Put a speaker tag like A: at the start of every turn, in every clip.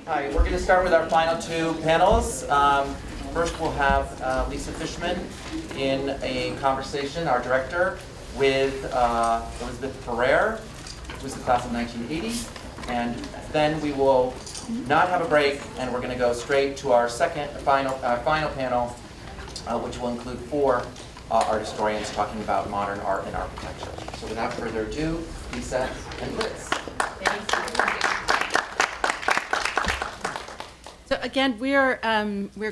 A: Hi, we're going to start with our final two panels. First, we'll have Lisa Fischman in a conversation, our director, with Elizabeth Ferrer, who's the class of 1980. And then we will not have a break, and we're going to go straight to our final panel, which will include four art historians talking about modern art and architecture. So without further ado, Lisa and Liz.
B: So again, we're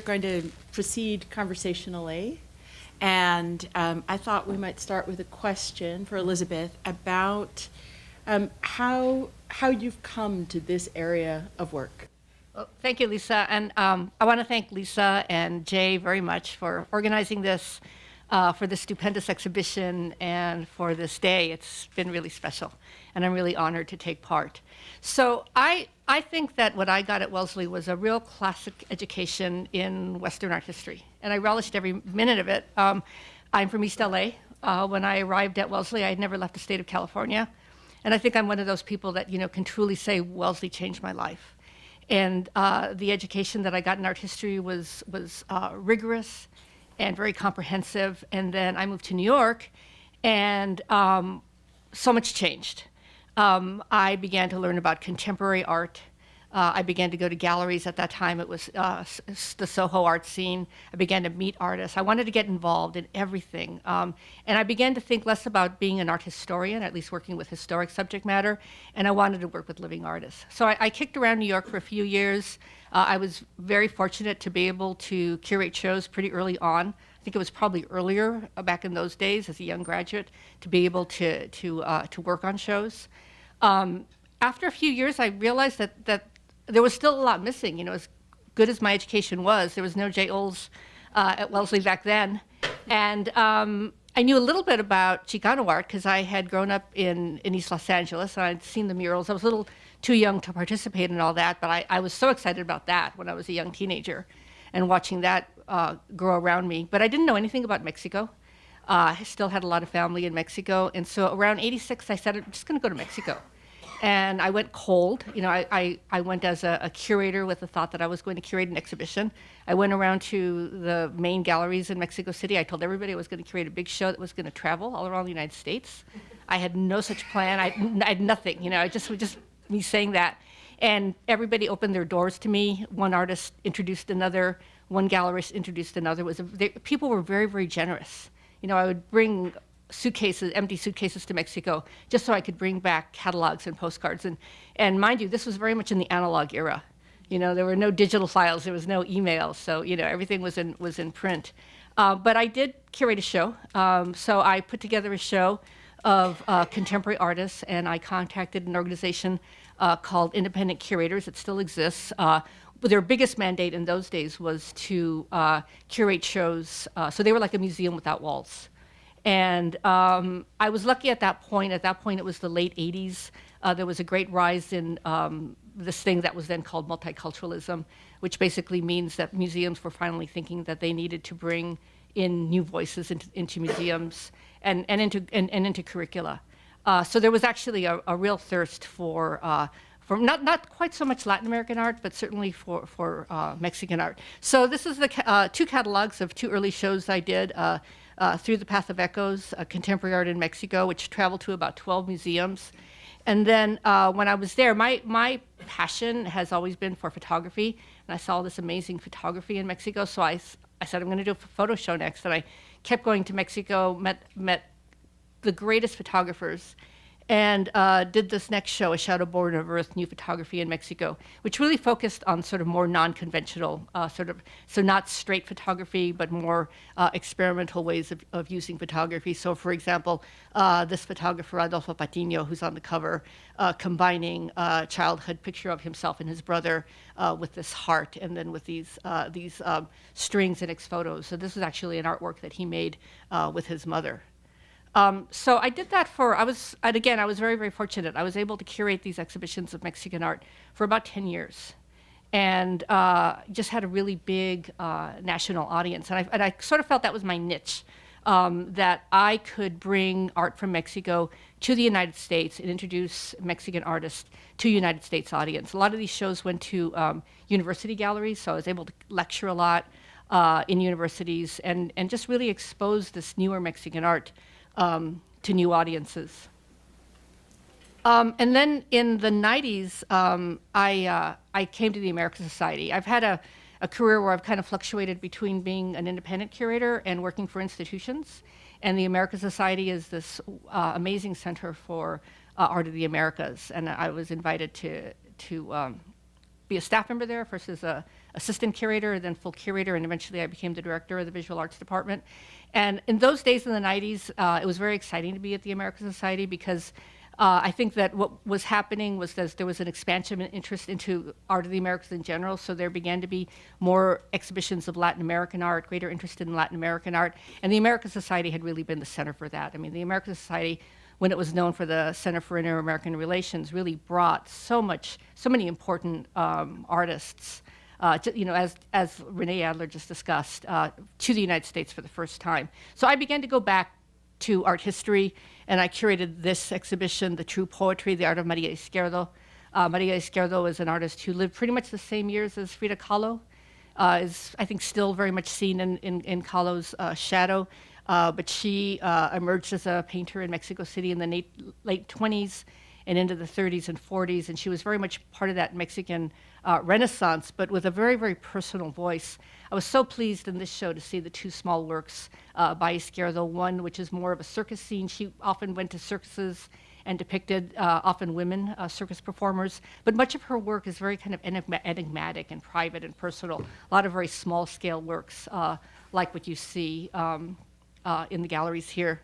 B: going to proceed conversationally, and I thought we might start with a question for Elizabeth about how you've come to this area of work.
C: Well, thank you, Lisa, and I want to thank Lisa and Jay very much for organizing this, for this stupendous exhibition, and for this day. It's been really special, and I'm really honored to take part. So I think that what I got at Wellesley was a real classic education in Western art history, and I relished every minute of it. I'm from East LA. When I arrived at Wellesley, I had never left the state of California, and I think I'm one of those people that can truly say Wellesley changed my life. And the education that I got in art history was rigorous and very comprehensive. And then I moved to New York, and so much changed. I began to learn about contemporary art. I began to go to galleries. At that time, it was the Soho art scene. I began to meet artists. I wanted to get involved in everything. And I began to think less about being an art historian, at least working with historic subject matter, and I wanted to work with living artists. So I kicked around New York for a few years. I was very fortunate to be able to curate shows pretty early on. I think it was probably earlier back in those days as a young graduate to be able to work on shows. After a few years, I realized that there was still a lot missing. As good as my education was, there was no J. Oles at Wellesley back then. And I knew a little bit about Chicano art because I had grown up in East Los Angeles, and I'd seen the murals. I was a little too young to participate in all that, but I was so excited about that when I was a young teenager and watching that grow around me. But I didn't know anything about Mexico. I still had a lot of family in Mexico. And so around '86, I said, I'm just going to go to Mexico. And I went cold. I went as a curator with the thought that I was going to curate an exhibition. I went around to the main galleries in Mexico City. I told everybody I was going to curate a big show that was going to travel all around the United States. I had no such plan. I had nothing. I just me saying that. And everybody opened their doors to me. One artist introduced another. One gallerist introduced another. People were very, very generous. I would bring empty suitcases to Mexico, just so I could bring back catalogs and postcards. And mind you, this was very much in the analog era. There were no digital files, there was no email, so everything was in print. But I did curate a show, so I put together a show of contemporary artists, and I contacted an organization called Independent Curators. It still exists. Their biggest mandate in those days was to curate shows, so they were like a museum without walls. And I was lucky at that point. At that point, it was the late 80s. There was a great rise in this thing that was then called multiculturalism, which basically means that museums were finally thinking that they needed to bring in new voices into museums and into curricula. So there was actually a real thirst for not quite so much Latin American art, but certainly for Mexican art. So this is the two catalogs of two early shows I did. Through the Path of Echoes, Contemporary Art in Mexico, which traveled to about 12 museums. And then when I was there, my passion has always been for photography, and I saw this amazing photography in Mexico, so I said, I'm going to do a photo show next. And I kept going to Mexico, met the greatest photographers, and did this next show, A Shadow Born of Earth, New Photography in Mexico, which really focused on sort of more non-conventional, so not straight photography, but more experimental ways of using photography. So for example, this photographer, Adolfo Patiño, who's on the cover, combining a childhood picture of himself and his brother with this heart, and then with these strings and photos. So this is actually an artwork that he made with his mother. So I did that and I was very, very fortunate. I was able to curate these exhibitions of Mexican art for about 10 years. And just had a really big national audience. And I sort of felt that was my niche. that I could bring art from Mexico to the United States and introduce Mexican artists to United States audience. A lot of these shows went to university galleries, so I was able to lecture a lot in universities and just really expose this newer Mexican art to new audiences. And then in the 90s, I came to the American Society. I've had a career where I've kind of fluctuated between being an independent curator and working for institutions. And the American Society is this amazing center for art of the Americas. And I was invited to be a staff member there, first as a assistant curator, then full curator, and eventually I became the director of the visual arts department. And in those days in the 90s, it was very exciting to be at the American Society because I think that what was happening was that there was an expansion in interest into art of the Americas in general, so there began to be more exhibitions of Latin American art, greater interest in Latin American art, and the American Society had really been the center for that. I mean, the American Society, when it was known for the Center for Inter-American Relations, really brought so many important artists, as Renee Adler just discussed, to the United States for the first time. So I began to go back to art history, and I curated this exhibition, The True Poetry, The Art of Maria Izquierdo. Maria Izquierdo is an artist who lived pretty much the same years as Frida Kahlo, is, I think, still very much seen in Kahlo's shadow, but she emerged as a painter in Mexico City in the late 20s and into the 30s and 40s, and she was very much part of that Mexican Renaissance, but with a very, very personal voice. I was so pleased in this show to see the two small works by Izquierdo, one which is more of a circus scene. She often went to circuses and depicted often women circus performers, but much of her work is very kind of enigmatic and private and personal. A lot of very small-scale works, like what you see in the galleries here.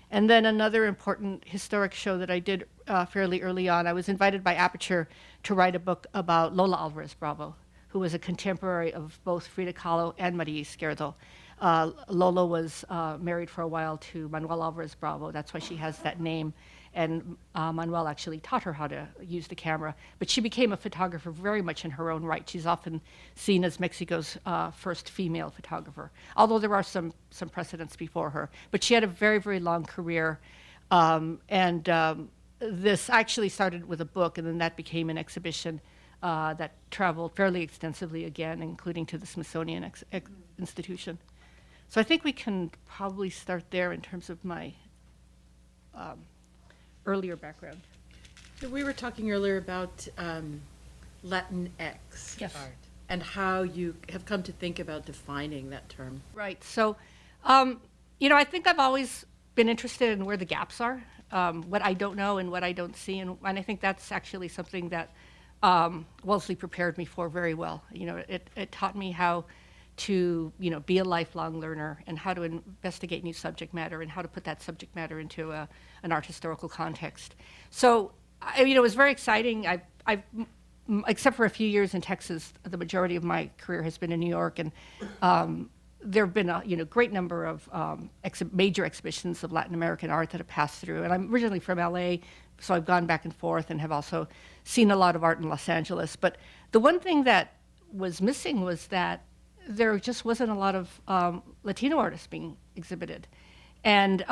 C: And then another important historic show that I did fairly early on, I was invited by Aperture to write a book about Lola Alvarez Bravo, who was a contemporary of both Frida Kahlo and Maria Izquierdo. Lola was married for a while to Manuel Alvarez Bravo. That's why she has that name. And Manuel actually taught her how to use the camera. But she became a photographer very much in her own right. She's often seen as Mexico's first female photographer, although there are some precedents before her. But she had a very, very long career. This actually started with a book, and then that became an exhibition that traveled fairly extensively again, including to the Smithsonian Institution. So I think we can probably start there in terms of my earlier background.
B: So we were talking earlier about Latinx
C: Yes.
B: art and how you have come to think about defining that term.
C: Right. So, I think I've always been interested in where the gaps are, what I don't know and what I don't see, and I think that's actually something that Wellesley prepared me for very well. It taught me how to, be a lifelong learner and how to investigate new subject matter and how to put that subject matter into an art historical context. So, it was very exciting. I've except for a few years in Texas, the majority of my career has been in New York, and there have been a great number of major exhibitions of Latin American art that have passed through. And I'm originally from LA, so I've gone back and forth and have also seen a lot of art in Los Angeles. But the one thing that was missing was that there just wasn't a lot of Latino artists being exhibited. And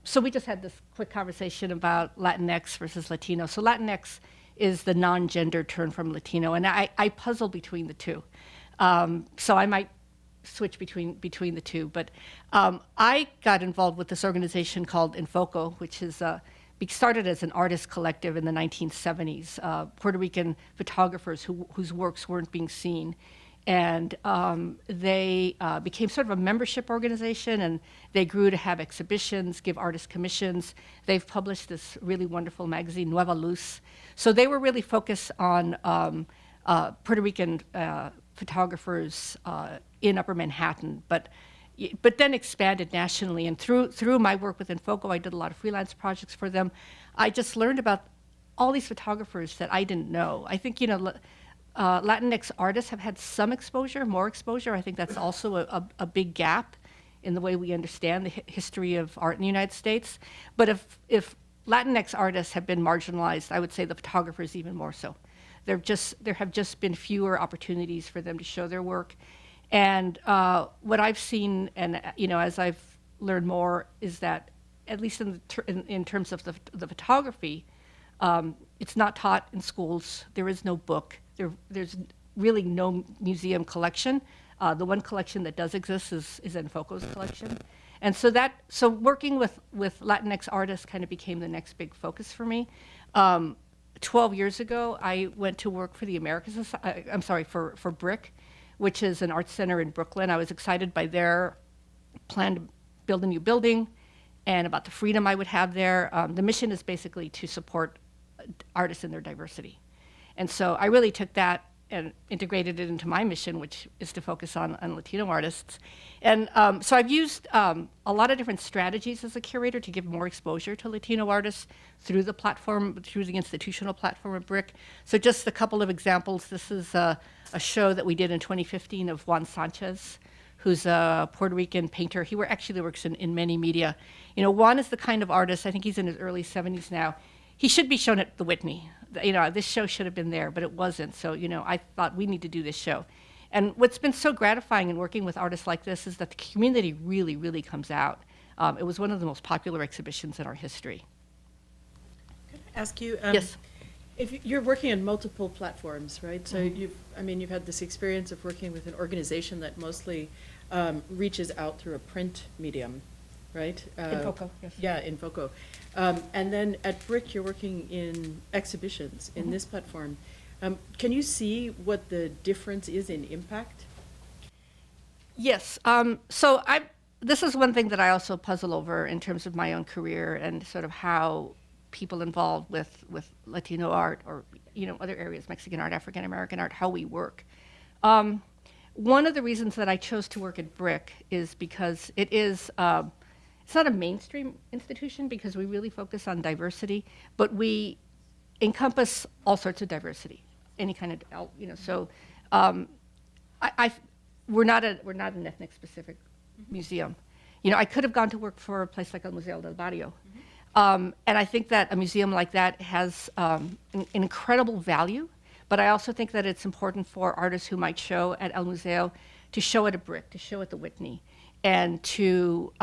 C: so we just had this quick conversation about Latinx versus Latino. So Latinx is the non-gender term from Latino, and I puzzle between the two. So I might switch between the two, but I got involved with this organization called Enfoco, which is started as an artist collective in the 1970s, Puerto Rican photographers whose works weren't being seen. And they became sort of a membership organization, and they grew to have exhibitions, give artist commissions. They've published this really wonderful magazine, Nueva Luz. So they were really focused on Puerto Rican photographers in Upper Manhattan, but then expanded nationally. And through my work with Enfoco, I did a lot of freelance projects for them. I just learned about all these photographers that I didn't know. I think, Latinx artists have had some exposure, more exposure. I think that's also a big gap in the way we understand the history of art in the United States. But if Latinx artists have been marginalized, I would say the photographers even more so. There have just been fewer opportunities for them to show their work. And what I've seen, and as I've learned more is that, at least in terms of the photography, it's not taught in schools. There is no book. There's really no museum collection. The one collection that does exist is Enfoco's collection. And so working with Latinx artists kind of became the next big focus for me. 12 years ago, I went to work for the American Society, for BRIC, which is an art center in Brooklyn. I was excited by their plan to build a new building and about the freedom I would have there. The mission is basically to support artists in their diversity. And so I really took that and integrated it into my mission, which is to focus on Latino artists. And so I've used a lot of different strategies as a curator to give more exposure to Latino artists through the platform, through the institutional platform of BRIC. So just a couple of examples. This is a show that we did in 2015 of Juan Sanchez, who's a Puerto Rican painter. He actually works in many media. Juan is the kind of artist, I think he's in his early 70s now. He should be shown at the Whitney. This show should have been there, but it wasn't. So, I thought we need to do this show. And what's been so gratifying in working with artists like this is that the community really, really comes out. It was one of the most popular exhibitions in our history.
B: Can I ask you?
C: Yes.
B: If you're working on multiple platforms, right? So you've had this experience of working with an organization that mostly reaches out through a print medium, right?
C: Enfoco, yes.
B: Yeah, Enfoco. And then at BRIC, you're working in exhibitions in this platform. Can you see what the difference is in impact?
C: Yes. This is one thing that I also puzzle over in terms of my own career and sort of how people involved with Latino art or other areas, Mexican art, African American art, how we work. One of the reasons that I chose to work at BRIC is because it is. It's not a mainstream institution because we really focus on diversity, but we encompass all sorts of diversity, any kind of, So, we're not an ethnic specific museum. I could have gone to work for a place like El Museo del Barrio, and I think that a museum like that has an incredible value. But I also think that it's important for artists who might show at El Museo to show at a BRIC, to show at the Whitney, and to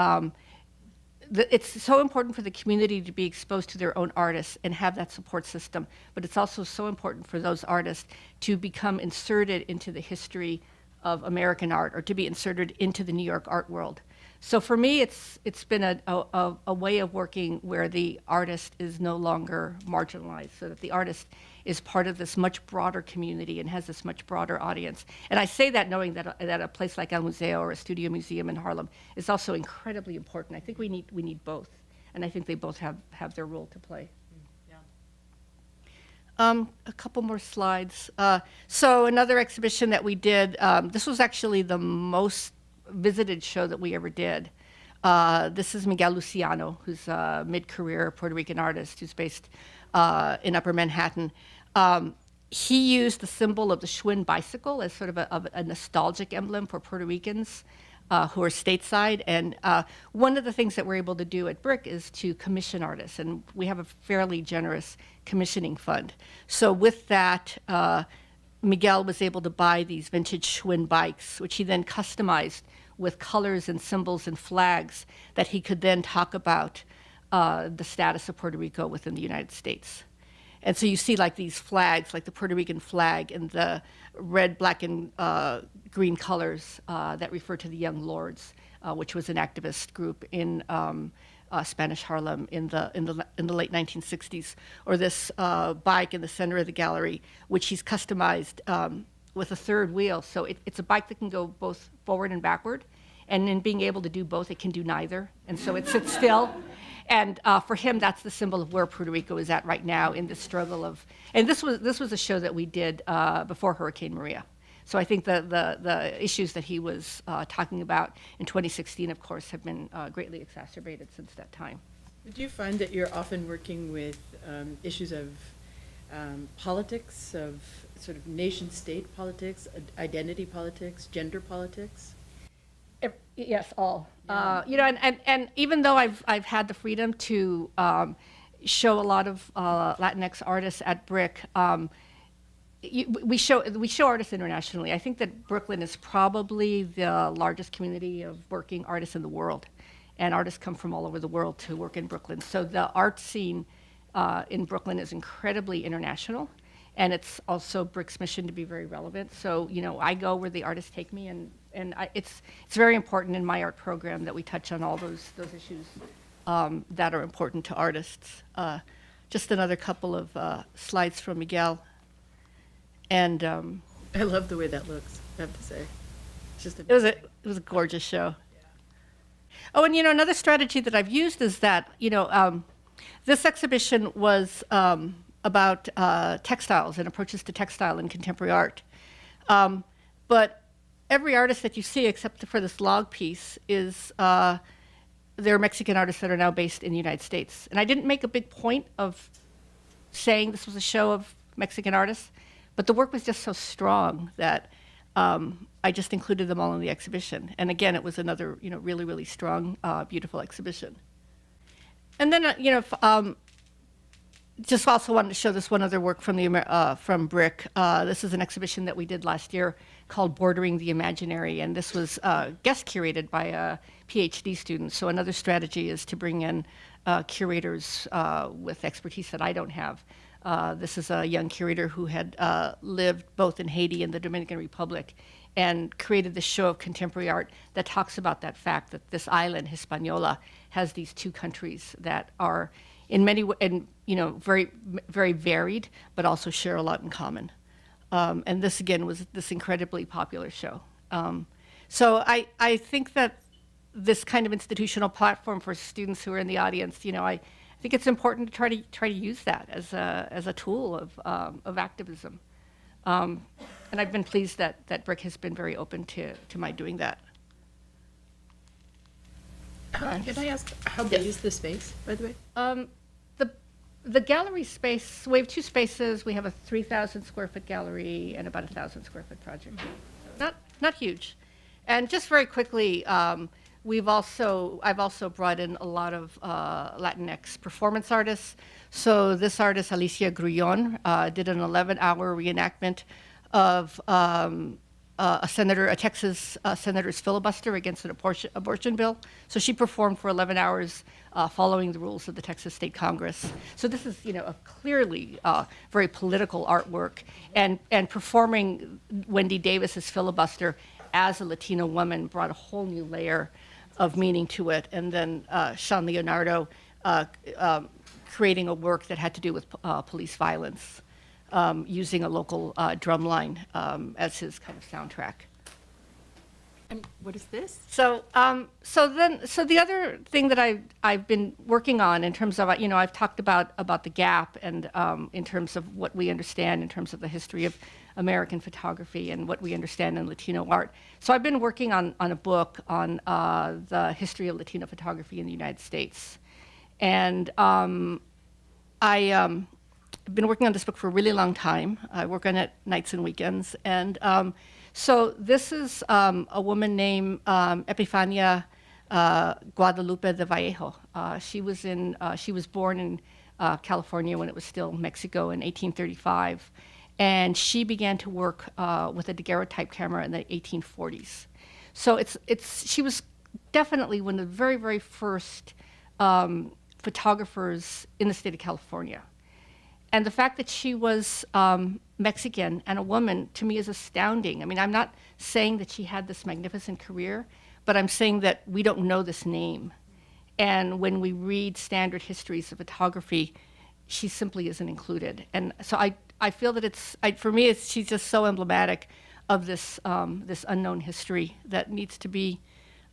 C: it's so important for the community to be exposed to their own artists and have that support system, but it's also so important for those artists to become inserted into the history of American art or to be inserted into the New York art world. So for me, it's been a way of working where the artist is no longer marginalized, so that the artist is part of this much broader community and has this much broader audience. And I say that knowing that a place like El Museo or a studio museum in Harlem is also incredibly important. I think we need both, and I think they both have their role to play. A couple more slides. So another exhibition that we did, this was actually the most visited show that we ever did. This is Miguel Luciano, who's a mid-career Puerto Rican artist who's based in Upper Manhattan. He used the symbol of the Schwinn bicycle as sort of a nostalgic emblem for Puerto Ricans who are stateside. And one of the things that we're able to do at BRIC is to commission artists, and we have a fairly generous commissioning fund. So with that, Miguel was able to buy these vintage Schwinn bikes, which he then customized with colors and symbols and flags that he could then talk about the status of Puerto Rico within the United States. And so you see like these flags, like the Puerto Rican flag and the red, black, and green colors that refer to the Young Lords, which was an activist group in Spanish Harlem in the late 1960s. Or this bike in the center of the gallery, which he's customized with a third wheel. So it's a bike that can go both forward and backward. And in being able to do both, it can do neither. And so it sits still. And for him, that's the symbol of where Puerto Rico is at right now in the struggle of. And this was a show that we did before Hurricane Maria. So I think the issues that he was talking about in 2016, of course, have been greatly exacerbated since that time.
B: Do you find that you're often working with issues of politics, of sort of nation-state politics, identity politics, gender politics?
C: Yes, all.
B: Yeah.
C: And even though I've had the freedom to show a lot of Latinx artists at BRIC, we show artists internationally. I think that Brooklyn is probably the largest community of working artists in the world, and artists come from all over the world to work in Brooklyn. So the art scene in Brooklyn is incredibly international, and it's also BRIC's mission to be very relevant. So, I go where the artists take me, and it's very important in my art program that we touch on all those issues that are important to artists. Just another couple of slides from Miguel. And
B: I love the way that looks, I have to say. It's just
C: it was a gorgeous show. Oh, and another strategy that I've used is that this exhibition was about textiles and approaches to textile and contemporary art. But every artist that you see, except for this log piece, is they're Mexican artists that are now based in the United States. And I didn't make a big point of saying this was a show of Mexican artists, but the work was just so strong that I just included them all in the exhibition. And again, it was another, really, really strong, beautiful exhibition. And then, just also wanted to show this one other work from from BRIC. This is an exhibition that we did last year called Bordering the Imaginary, and this was guest curated by a PhD student. So another strategy is to bring in curators with expertise that I don't have. This is a young curator who had lived both in Haiti and the Dominican Republic and created this show of contemporary art that talks about that fact that this island, Hispaniola, has these two countries that are in many ways, very, very varied, but also share a lot in common. And this, again, was this incredibly popular show. So I think that this kind of institutional platform for students who are in the audience, I think it's important to try to use that as a tool of activism. And I've been pleased that BRIC has been very open to my doing that.
B: Can I ask, how big is the space, by the way?
C: The gallery space, we have two spaces. We have a 3,000 square foot gallery and about a 1,000 square foot project. Not huge. And just very quickly, I've also brought in a lot of Latinx performance artists. So this artist, Alicia Grullon, did an 11-hour reenactment of a Texas senator's filibuster against an abortion bill. So she performed for 11 hours following the rules of the Texas State Congress. So this is, a clearly very political artwork, and performing Wendy Davis's filibuster as a Latino woman brought a whole new layer of meaning to it. And then Sean Leonardo creating a work that had to do with police violence, using a local drumline as his kind of soundtrack.
B: And what is this?
C: So the other thing that I've been working on in terms of, I've talked about the gap and in terms of what we understand in terms of the history of American photography and what we understand in Latino art. So I've been working on a book on the history of Latino photography in the United States. And I've been working on this book for a really long time. I work on it nights and weekends. And so this is a woman named Epifania Guadalupe de Vallejo. She was born in California when it was still Mexico in 1835. And she began to work with a daguerreotype camera in the 1840s. So she was definitely one of the very, very first photographers in the state of California. And the fact that she was Mexican and a woman, to me, is astounding. I mean, I'm not saying that she had this magnificent career, but I'm saying that we don't know this name. And when we read standard histories of photography, she simply isn't included. And so I feel that for me, she's just so emblematic of this unknown history that needs to be,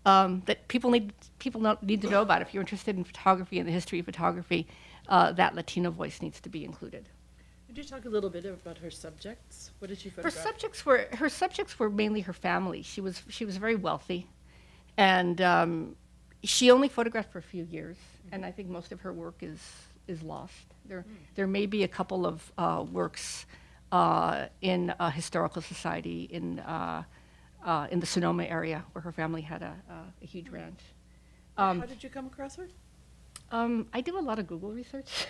C: that people need to know about. If you're interested in photography and the history of photography, that Latino voice needs to be included.
B: Could you talk a little bit about her subjects? What did she photograph?
C: Her subjects were mainly her family. She was very wealthy, and she only photographed for a few years. Mm-hmm. And I think most of her work is lost. There may be a couple of works in a historical society in the Sonoma area where her family had a huge ranch.
B: How did you come across her?
C: I do a lot of Google research,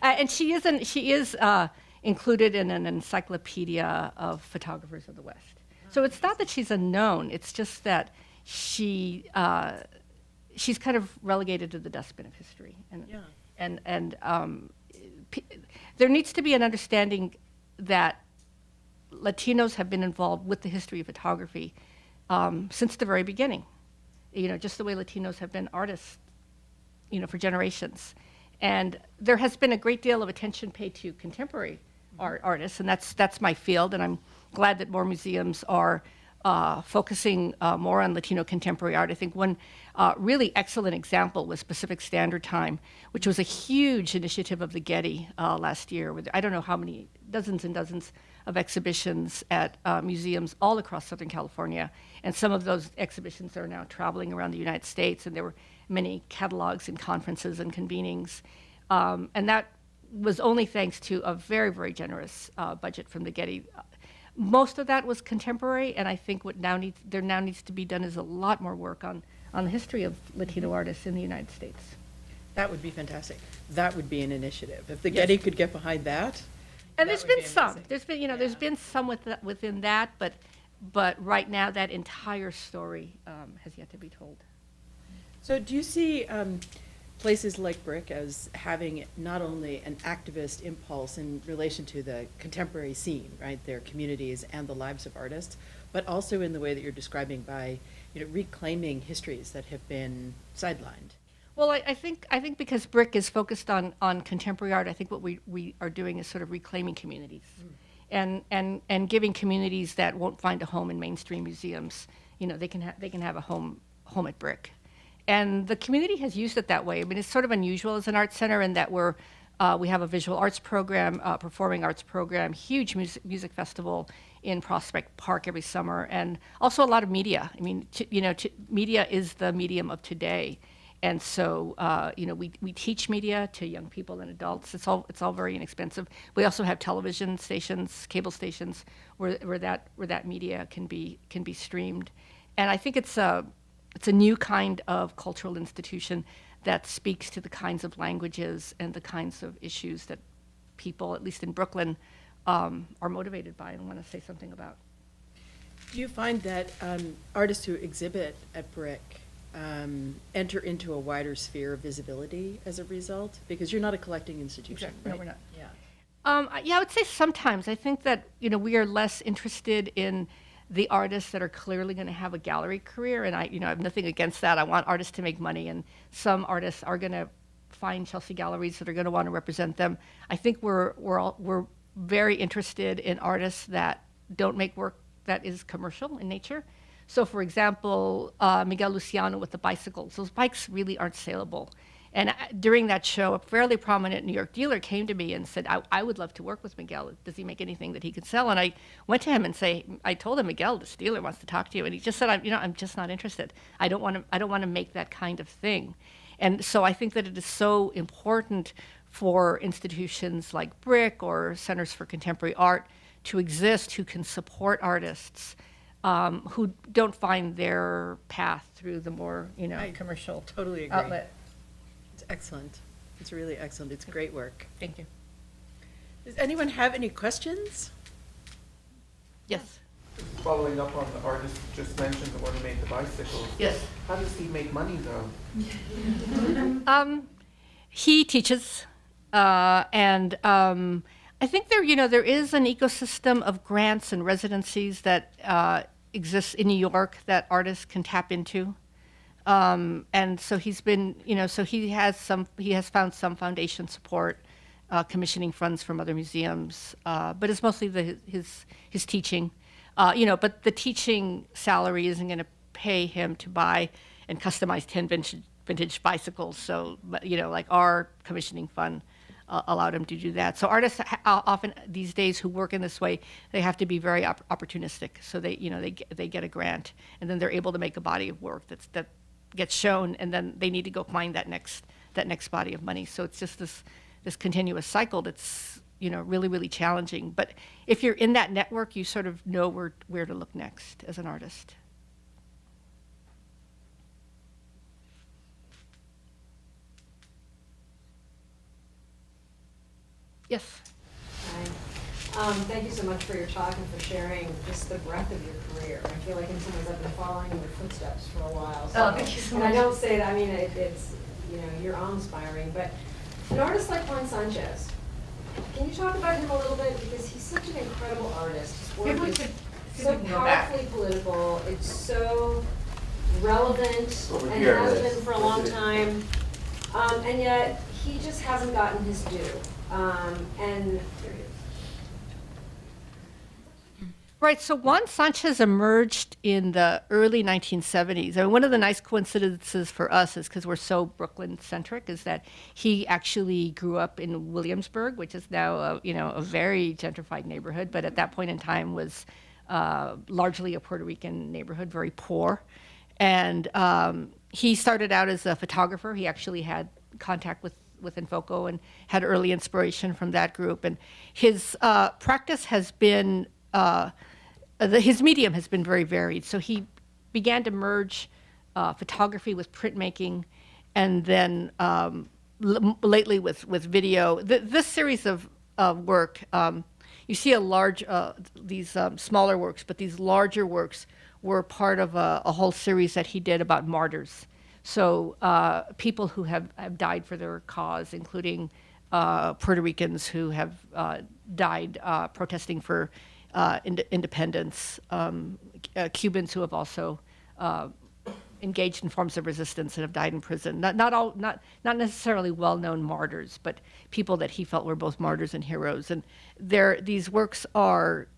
C: and she is included in an encyclopedia of photographers of the West. So it's not that she's unknown; it's just that she's kind of relegated to the dustbin of history. There needs to be an understanding that Latinos have been involved with the history of photography since the very beginning. Just the way Latinos have been artists, for generations. And there has been a great deal of attention paid to contemporary artists, and that's my field, and I'm glad that more museums are focusing more on Latino contemporary art. I think one really excellent example was Pacific Standard Time, which was a huge initiative of the Getty last year with I don't know how many, dozens and dozens of exhibitions at museums all across Southern California. And some of those exhibitions are now traveling around the United States, and there were many catalogs and conferences and convenings. And that was only thanks to a very, very generous budget from the Getty. Most of that was contemporary, and I think what there now needs to be done is a lot more work on the history of Latino artists in the United States.
B: That would be fantastic. That would be an initiative. If the Getty could get behind that.
C: And there's been some. There's been some within that, but right now that entire story has yet to be told.
B: So do you see places like BRIC as having not only an activist impulse in relation to the contemporary scene, right, their communities and the lives of artists, but also in the way that you're describing by, reclaiming histories that have been sidelined?
C: Well, I think because BRIC is focused on contemporary art, I think what we are doing is sort of reclaiming communities, and giving communities that won't find a home in mainstream museums, they can have a home at BRIC. And the community has used it that way. I mean, it's sort of unusual as an art center in that we have a visual arts program, performing arts program, huge music festival in Prospect Park every summer, and also a lot of media. I mean, media is the medium of today. And so, we teach media to young people and adults. It's all very inexpensive. We also have television stations, cable stations, where that media can be streamed. And I think it's a new kind of cultural institution that speaks to the kinds of languages and the kinds of issues that people, at least in Brooklyn, are motivated by and want to say something about.
B: Do you find that artists who exhibit at BRIC enter into a wider sphere of visibility as a result? Because you're not a collecting institution,
C: Exactly.
B: right?
C: No, we're not.
B: Yeah.
C: Yeah, I would say sometimes. I think that, we are less interested in the artists that are clearly going to have a gallery career, and I have nothing against that. I want artists to make money, and some artists are going to find Chelsea galleries that are going to want to represent them. I think we're very interested in artists that don't make work that is commercial in nature. So, for example, Miguel Luciano with the bicycles, those bikes really aren't saleable. And during that show, a fairly prominent New York dealer came to me and said, I would love to work with Miguel. Does he make anything that he could sell? And I went to him and I told him, Miguel, this dealer wants to talk to you. And he just said, I'm just not interested. I don't want to make that kind of thing. And so I think that it is so important for institutions like BRIC or Centers for Contemporary Art to exist, who can support artists who don't find their path through the more, commercial
B: Totally agree.
C: outlet.
B: It's excellent. It's really excellent. It's great work.
C: Thank you.
B: Does anyone have any questions?
C: Yes.
D: Following up on the artist just mentioned, the one who made the bicycles.
C: Yes.
D: How does he make money though?
C: He teaches, and I think there is an ecosystem of grants and residencies that exists in New York that artists can tap into. And so he's been, so he has found some foundation support, commissioning funds from other museums, but it's mostly his teaching. But the teaching salary isn't going to pay him to buy and customize 10 vintage bicycles. So, like our commissioning fund allowed him to do that. So artists often these days who work in this way, they have to be very opportunistic. So they get a grant, and then they're able to make a body of work that gets shown, and then they need to go find that next body of money. So it's just this continuous cycle that's really, really challenging. But if you're in that network, you sort of know where to look next as an artist. Yes.
E: Thank you so much for your talk and for sharing just the breadth of your career. I feel like in some ways I've been following in your footsteps for a while. So,
C: Oh, thank you so
E: and I
C: much.
E: don't say that, I mean, it's, you know, you're awe-inspiring, but an artist like Juan Sanchez, can you talk about him a little bit? Because he's such an incredible artist. His work
C: Maybe we
E: is
C: could see if
E: so
C: we can go back.
E: powerfully political, it's so relevant,
A: Over
E: and
A: here,
E: has
A: Liz.
E: been for a long time. And yet, he just hasn't gotten his due. And
C: Right, so Juan Sanchez emerged in the early 1970s. I mean, one of the nice coincidences for us is because we're so Brooklyn-centric, is that he actually grew up in Williamsburg, which is now a very gentrified neighborhood, but at that point in time was largely a Puerto Rican neighborhood, very poor. And he started out as a photographer. He actually had contact with Infoco and had early inspiration from that group. And his practice has been his medium has been very varied. So he began to merge photography with printmaking, and then lately with video. This series of work, you see a large, these smaller works, but these larger works were part of a whole series that he did about martyrs. So people who have died for their cause, including Puerto Ricans who have died protesting for independence, Cubans who have also engaged in forms of resistance and have died in prison. Not necessarily well-known martyrs, but people that he felt were both martyrs and heroes. And these works are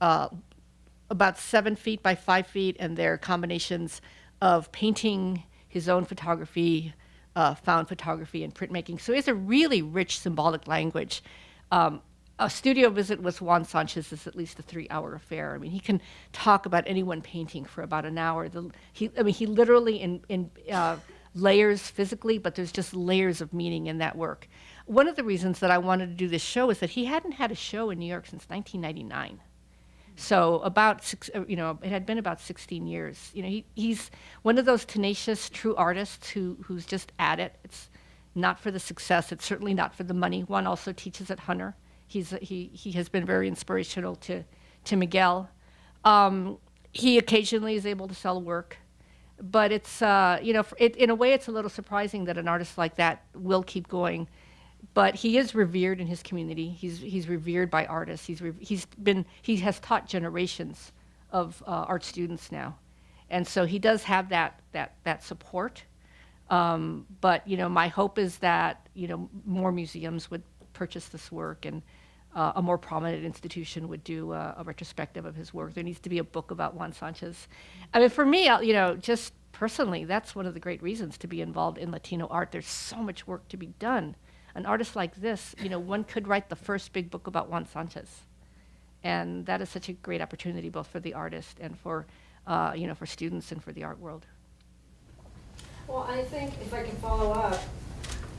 C: about 7 feet by 5 feet, and they're combinations of painting, his own photography, found photography, and printmaking. So it's a really rich symbolic language. A studio visit with Juan Sanchez is at least a 3-hour affair. I mean, he can talk about any one painting for about an hour. He literally in layers physically, but there's just layers of meaning in that work. One of the reasons that I wanted to do this show is that he hadn't had a show in New York since 1999. So it had been about 16 years. You know, he's one of those tenacious, true artists who's just at it. It's not for the success. It's certainly not for the money. Juan also teaches at Hunter. He has been very inspirational to Miguel. He occasionally is able to sell work, but it's in a way it's a little surprising that an artist like that will keep going. But he is revered in his community. He's revered by artists. He has taught generations of art students now, and so he does have that support. But my hope is that more museums would purchase this work, and a more prominent institution would do a retrospective of his work. There needs to be a book about Juan Sanchez. I mean, for me, just personally, that's one of the great reasons to be involved in Latino art. There's so much work to be done. An artist like this, one could write the first big book about Juan Sanchez. And that is such a great opportunity both for the artist and for students and for the art world.
E: well, I think if I can follow up,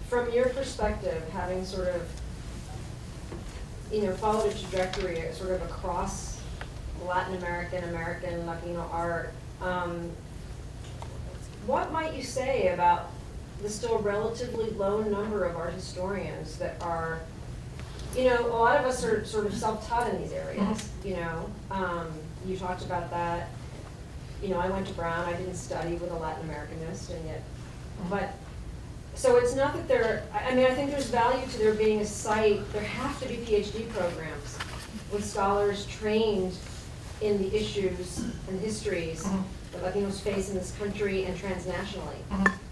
E: from your perspective, having sort of, followed a trajectory sort of across Latin American, Latino art, what might you say about the still relatively low number of art historians that are, a lot of us are sort of self-taught in these areas, you talked about that. I went to Brown, I didn't study with a Latin Americanist, and yet, but, so it's not that I think there's value to there being a site, there have to be PhD programs with scholars trained in the issues and histories that Latinos face in this country and transnationally.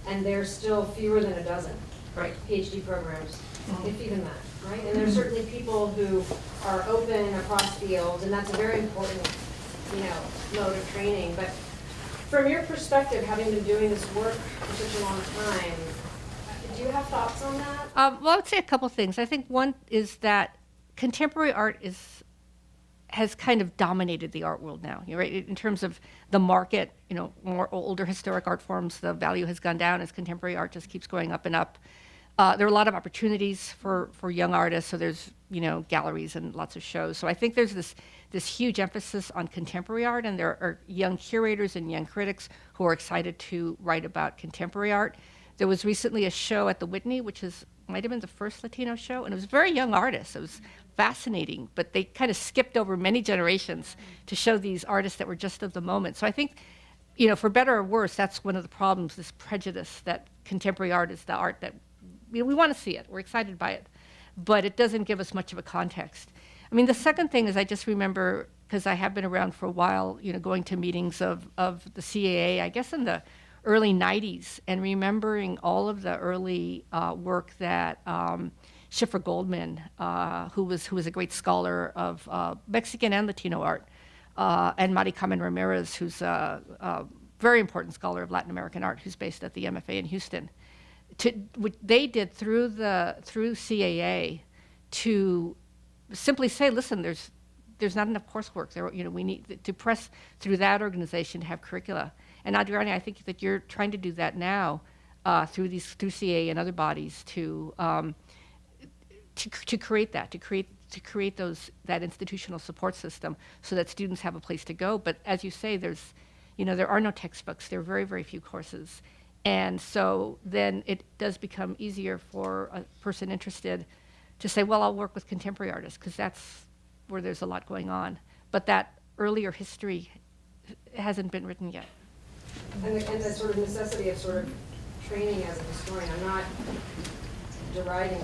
E: And there's still fewer than a dozen PhD programs, if even that, right? And there's certainly people who are open across fields, and that's a very important, mode of training. But from your perspective, having been doing this work for such a long time, do you have thoughts on that?
C: Well, I would say a couple things. I think one is that contemporary art has kind of dominated the art world now, right? In terms of the market, more older historic art forms, the value has gone down as contemporary art just keeps going up and up. There are a lot of opportunities for young artists, so there's, galleries and lots of shows. So I think there's this huge emphasis on contemporary art, and there are young curators and young critics who are excited to write about contemporary art. There was recently a show at the Whitney, which might have been the first Latino show, and it was very young artists. It was fascinating, but they kind of skipped over many generations to show these artists that were just of the moment. So I think, you know, for better or worse, that's one of the problems, this prejudice that contemporary art is the art that, you know, we want to see it, we're excited by it, but it doesn't give us much of a context. I mean, the second thing is I just remember, because I have been around for a while, you know, going to meetings of the CAA, I guess in the early 90s, and remembering all of the early work that Schiffer Goldman, who was a great scholar of Mexican and Latino art, and Mari Carmen Ramirez, who's a very important scholar of Latin American art, who's based at the MFA in Houston. What they did through CAA to simply say, listen, there's not enough coursework. There, you know, we need to press through that organization to have curricula. And Adriana, I think that you're trying to do that now through CAA and other bodies to create that, to create that institutional support system so that students have a place to go. But as you say, there are no textbooks. There are very, very few courses. And so then it does become easier for a person interested to say, well, I'll work with contemporary artists because that's where there's a lot going on. But that earlier history hasn't been written yet.
E: And the sort of necessity of sort of training as a historian, I'm not deriding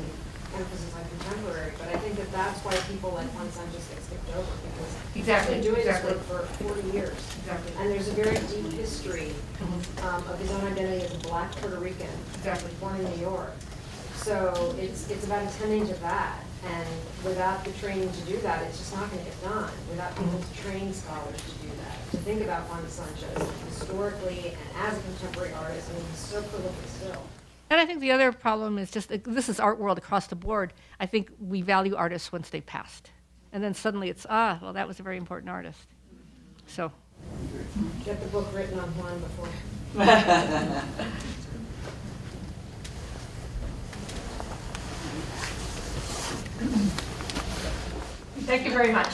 E: emphasis on contemporary, but I think that that's why people like Juan Sanchez get skipped over, because he's been doing this work for 40 years.
C: Exactly.
E: And there's a very deep history of his own identity as a Black Puerto Rican, born in New York. So it's about attending to that, and without the training to do that, it's just not going to get done. Without people to train scholars to do that, to think about Juan Sanchez historically and as a contemporary artist. I mean, he's so prolific still.
C: And I think the other problem is just, this is art world across the board. I think we value artists once they've passed. And then suddenly it's, well, that was a very important artist. So.
E: Get the book written on Juan before.
C: Thank you very much.